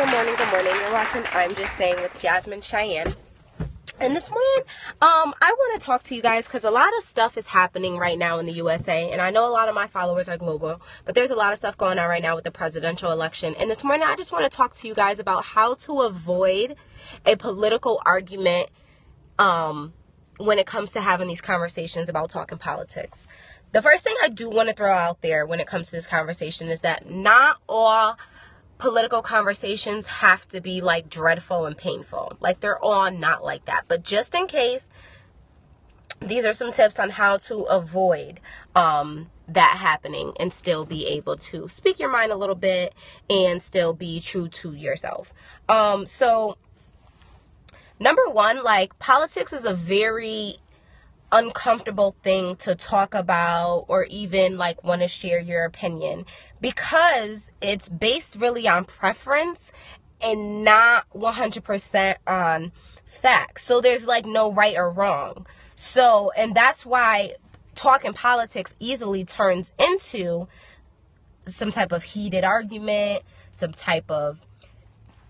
Good morning. You're watching I'm Just Saying with Jasmineshyanne. And this morning, I want to talk to you guys because a lot of stuff is happening right now in the USA. And I know a lot of my followers are global, but there's a lot of stuff going on right now with the presidential election. And this morning, I just want to talk to you guys about how to avoid a political argument when it comes to having these conversations about talking politics. The first thing I do want to throw out there when it comes to this conversation is that not all political conversations have to be like dreadful and painful. Like, they're all not like that. But just in case, these are some tips on how to avoid that happening and still be able to speak your mind a little bit and still be true to yourself. So number one, like, politics is a very uncomfortable thing to talk about or even like want to share your opinion, because it's based really on preference and not 100% on facts. So there's like no right or wrong. So, and that's why talking politics easily turns into some type of heated argument, some type of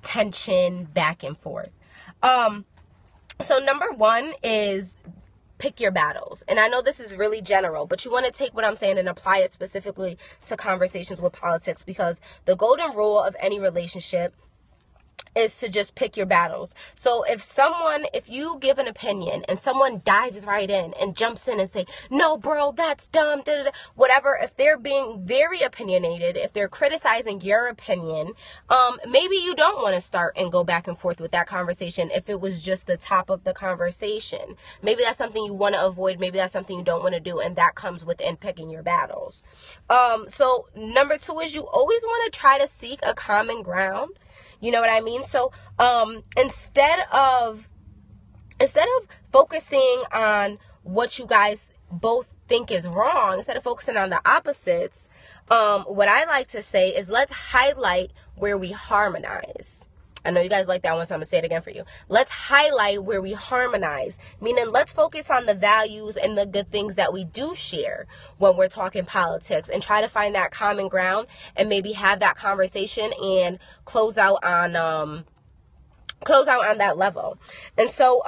tension back and forth. So number one is pick your battles. And I know this is really general, but you want to take what I'm saying and apply it specifically to conversations with politics, because the golden rule of any relationship is to just pick your battles. So if you give an opinion and someone dives right in and jumps in and say, no, bro, that's dumb, whatever, if they're being very opinionated, if they're criticizing your opinion, maybe you don't want to start and go back and forth with that conversation if it was just the top of the conversation. Maybe that's something you want to avoid. Maybe that's something you don't want to do, and that comes within picking your battles. So number two is you always want to try to seek a common ground. You know what I mean? So instead of focusing on what you guys both think is wrong, instead of focusing on the opposites, what I like to say is let's highlight where we harmonize. I know you guys like that one, so I'm going to say it again for you. Let's highlight where we harmonize, meaning let's focus on the values and the good things that we do share when we're talking politics, and try to find that common ground and maybe have that conversation and close out on that level. And so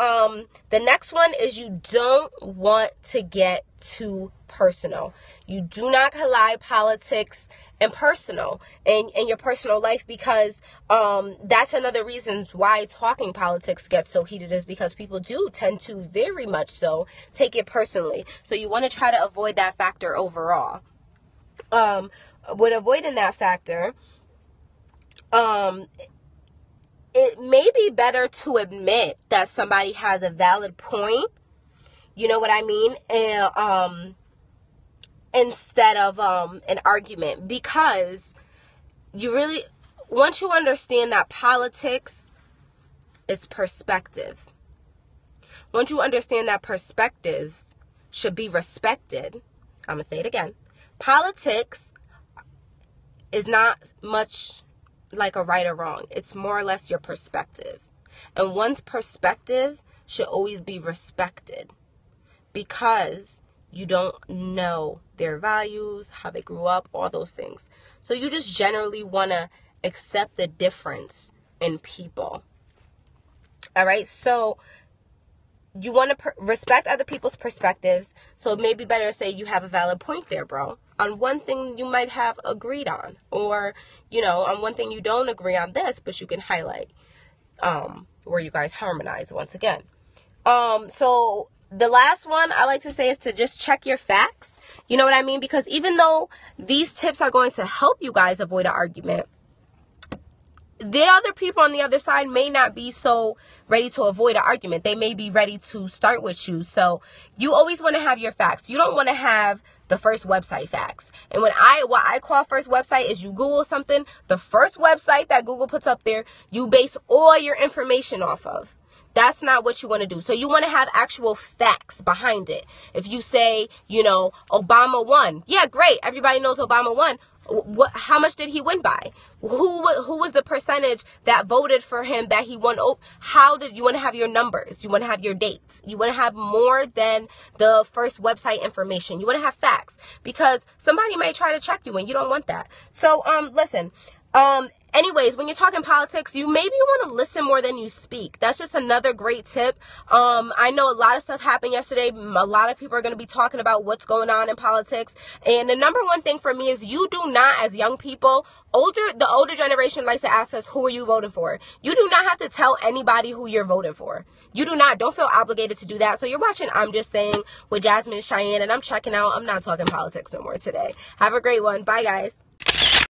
the next one is you don't want to get too personal. You do not collide politics and personal in your personal life, because that's another reason why talking politics gets so heated, is because people do tend to very much so take it personally. So you want to try to avoid that factor overall. With avoiding that factor, it may be better to admit that somebody has a valid point. You know what I mean? And instead of an argument, because once you understand that politics is perspective, once you understand that perspectives should be respected, I'm going to say it again, politics is not much like a right or wrong. It's more or less your perspective. And one's perspective should always be respected, because you don't know their values, how they grew up, all those things. So you just generally want to accept the difference in people. All right. So you want to respect other people's perspectives. So it may be better to say you have a valid point there, bro, on one thing you might have agreed on, or, on one thing you don't agree on this, but you can highlight where you guys harmonize once again. So the last one I like to say is to just check your facts. You know what I mean? Because even though these tips are going to help you guys avoid an argument, the other people on the other side may not be so ready to avoid an argument. They may be ready to start with you. So you always want to have your facts. You don't want to have the first website facts. And what I call first website is you Google something, the first website that Google puts up there, you base all your information off of. That's not what you want to do. So you want to have actual facts behind it. If you say, Obama won. Yeah, great. Everybody knows Obama won. How much did he win by? Who was the percentage that voted for him that he won? How did you want to have your numbers? You want to have your dates. You want to have more than the first website information. You want to have facts, because somebody may try to check you and you don't want that. So, listen, anyways, when you're talking politics, you maybe want to listen more than you speak. That's just another great tip. I know a lot of stuff happened yesterday. A lot of people are going to be talking about what's going on in politics. And the number one thing for me is you do not, as young people, the older generation likes to ask us, who are you voting for? You do not have to tell anybody who you're voting for. You do not. Don't feel obligated to do that. So you're watching I'm Just Saying with Jasmine and Cheyenne, and I'm checking out. I'm not talking politics no more today. Have a great one. Bye, guys.